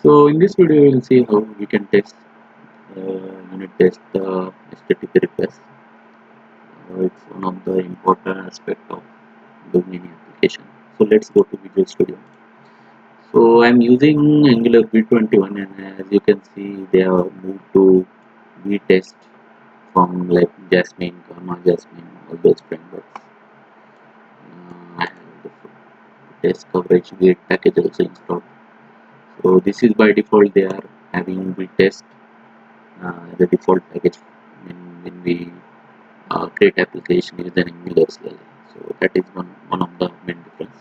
So in this video we will see how we can test unit test the HTTP request. It's one of the important aspect of doing any application. So let's go to Visual Studio. So I'm using Angular V21, and as you can see they have moved to vitest from like Jasmine, Karma, Jasmine, all those frameworks. I have the test coverage gate package also installed. So this is by default they are having vitest the default package when we create application using Angular as well. So that is one of the main difference.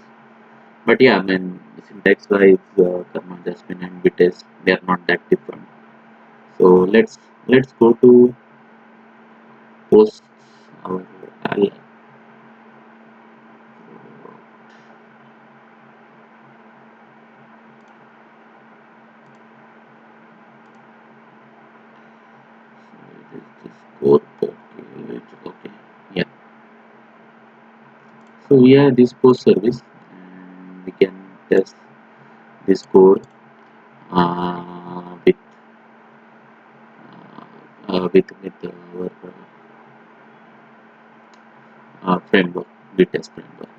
But yeah, I mean syntax wise, Karma, Jasmine, and vitest they are not that different. So let's go to post our code package. Okay, yeah. So we have this post service, and we can test this code with our framework, vitest framework.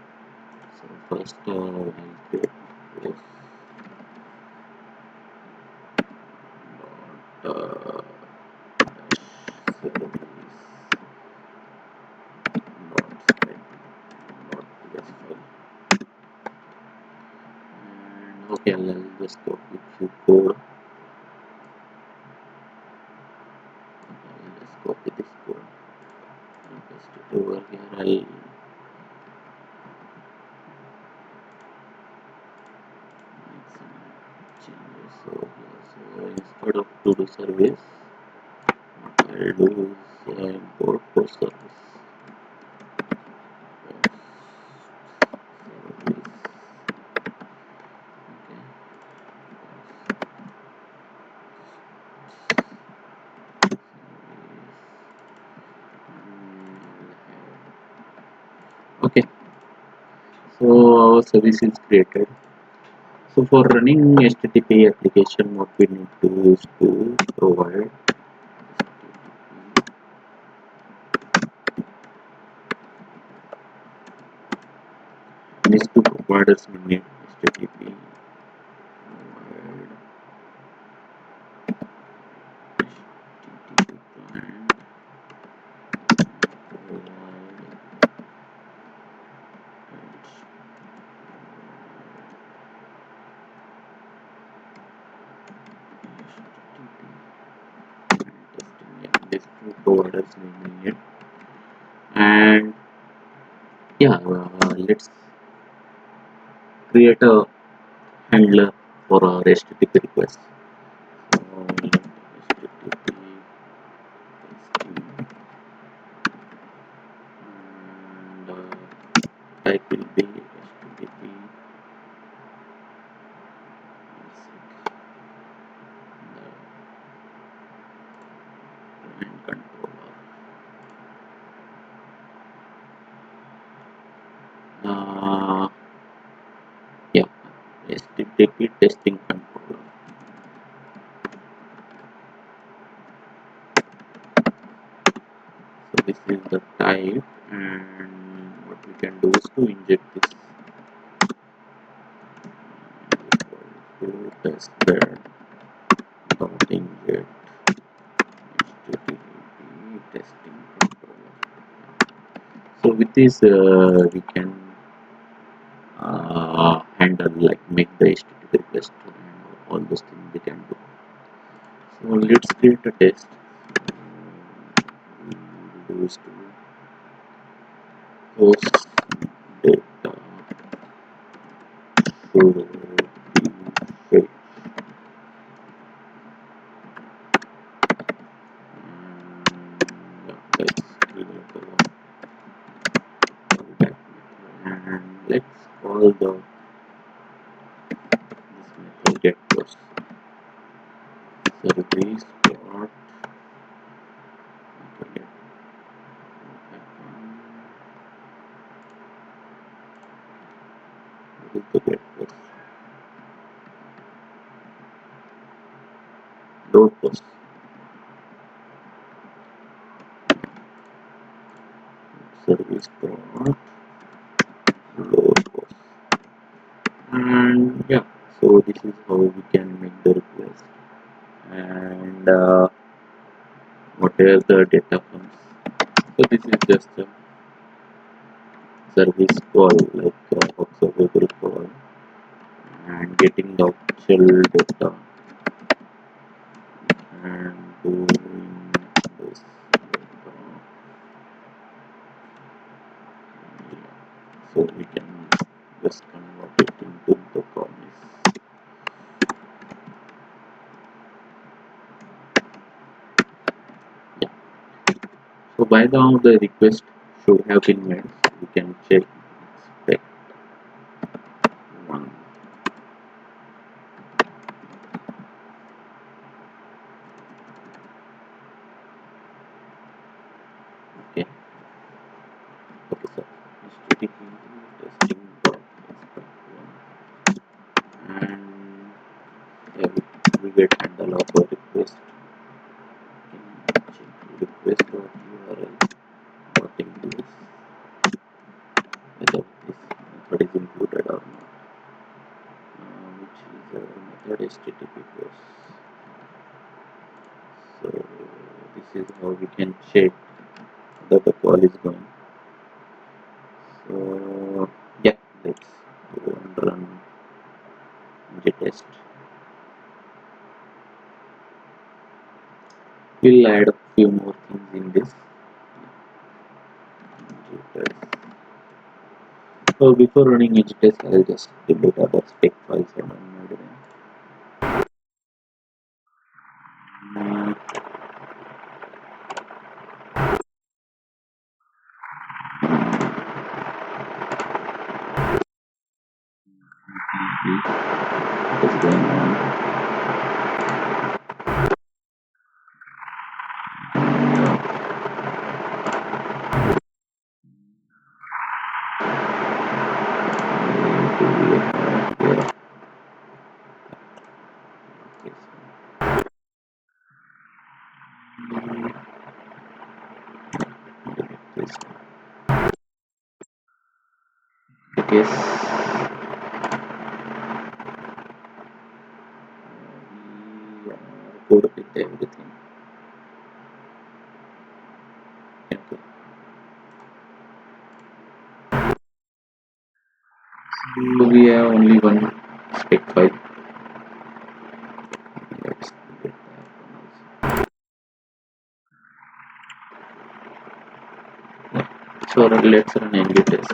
So first, I'll create post dot service dot spec dot ps file. And okay, I'll just copy few code. I'll just copy this code and paste it over here. I'll make some changes over here. So instead of to do service, what I'll do is import post service. Service. Okay. Okay, so our service is created. So for running HTTP application, what we need to do is to provide these two providers we need HTTP provide HTTP client provide these two providers we need. And yeah, let's create a handler for our HTTP request. So HTTP and type will be HTTP and controller. Yeah, HTTP testing controller. So this is the type, and what we can do is to inject this equal to testbed dot inject HTTP testing controller. So with this we can handle like make the HTTP request and all those things we can do. So let's create a test. We will do is to post data to the page. Yeah, let's create the and let's call the this method get post service dot get get post. load post, service dot load post, and yeah. So this is how we can make the request, and whatever the data comes. So this is just a service call, like observable call, and getting the actual data and doing this. So we can just convert it into the promise. Yeah. So by now the request should have been made. We can check expect one. Okay. Okay, so HTTP testing dot expect one, and yeah, we get and allow for request. Can check request dot URL dot English whether this method is included or not, which is a method HTTP post. So this is how we can check that the call is going. So yeah, let's go and run vitest. We'll add a few more things in this vitest. So before running vitest, I'll just delete other spec files I don't need them. What is going on? Do we have here? This yes. We good with everything. Okay. So we have only one spec file. Let's get that one also. Yeah. So let's run NG test.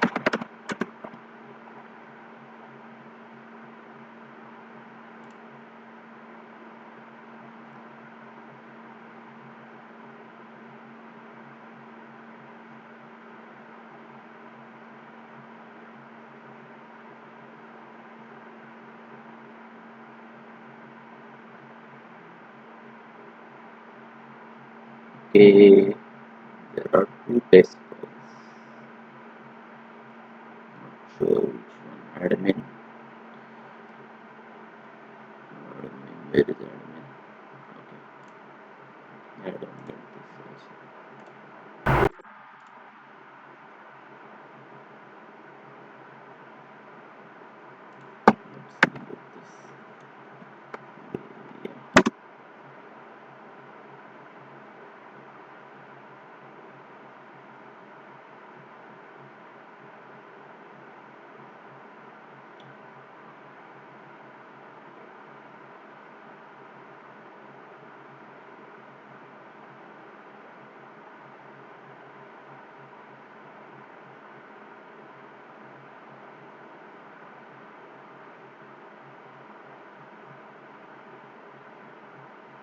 Okay, there are two test files. Not sure which one. Admin. Where is admin? Okay. I don't get this also. Let's look at this. Yeah.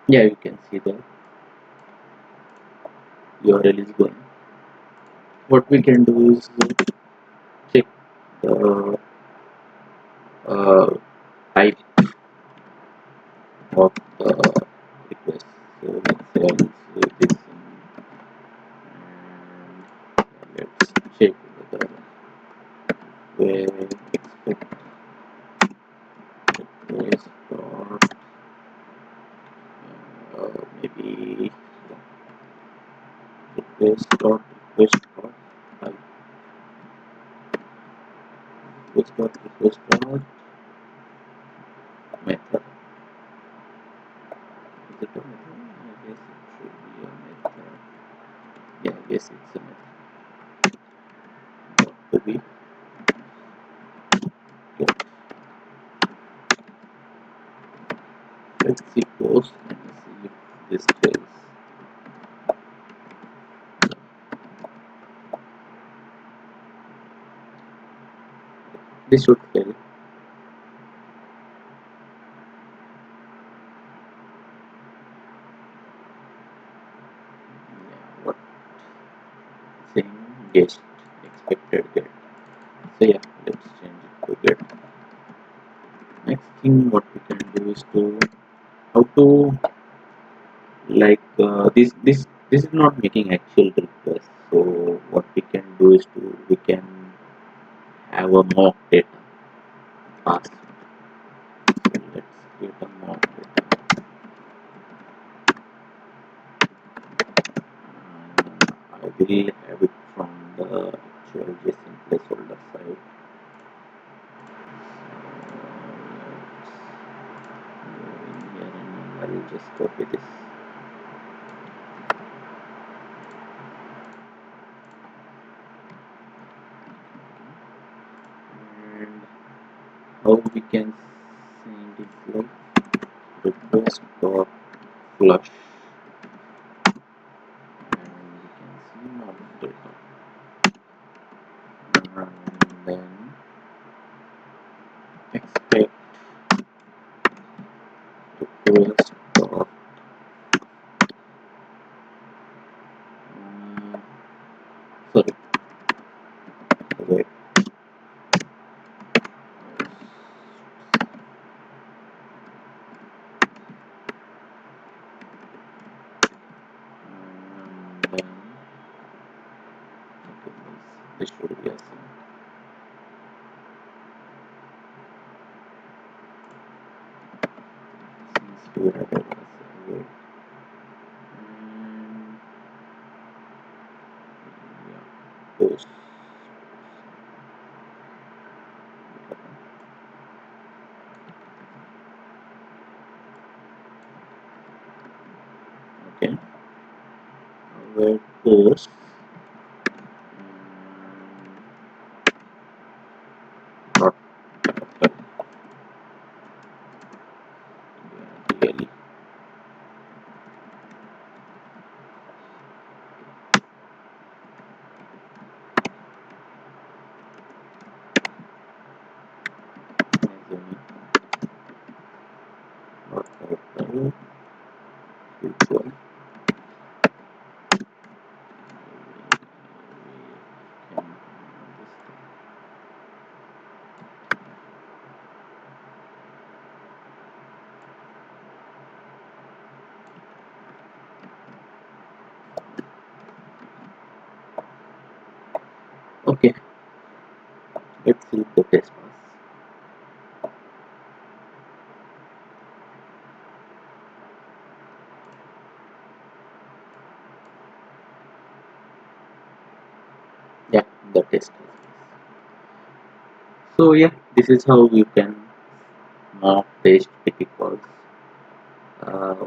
Yeah, you can see the URL is going. What we can do is check the type of the request. So let's say I'll say this and let's check whether where expect request dot the request dot type request dot method. Is it a method? I guess it should be a method. Yeah, I guess it's a method. Got to be get. Let's see post and see if this fails. This should fail. Yeah, what saying guest expected get. So yeah, let's change it to get. Next thing what we can do is to how to like this is not making actual request. So what we can do is to we can have a mock data pass. So let's create a mock data. I will have it from the actual JSON placeholder side. Here and I will just copy this. And how we can send it like request dot flush and we can see mock data and then expect request dot sorry wait and then okay, this should be a sign. Since we had a wait and yeah post okay where post dot character really dot character usual okay let's see the test pass. Yeah, the test pass. So yeah, this is how you can mock test sticky calls.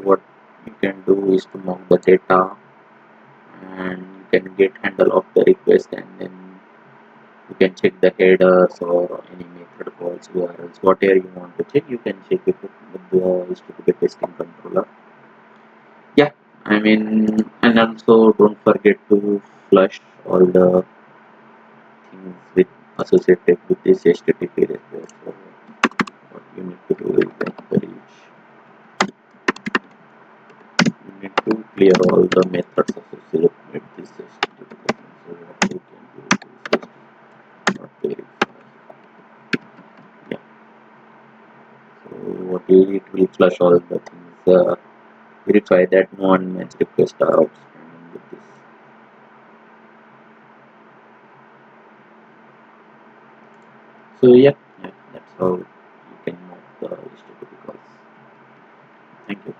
What you can do is to mock the data and you can get handle of the request and then you can check the headers or any method calls URLs whatever you want to check you can check it with the HTTP testing controller. Yeah, I mean and also don't forget to flush all the things with associated with this HTTP request. So what you need to do is encourage you need to clear all the methods associated with this HTTP. So what you can do is just not verify. Yeah. So what it will flush all the things. Verify that no unmatched requests are outstanding with this. So yeah, that's how you can mock the HTTP calls. Thank you.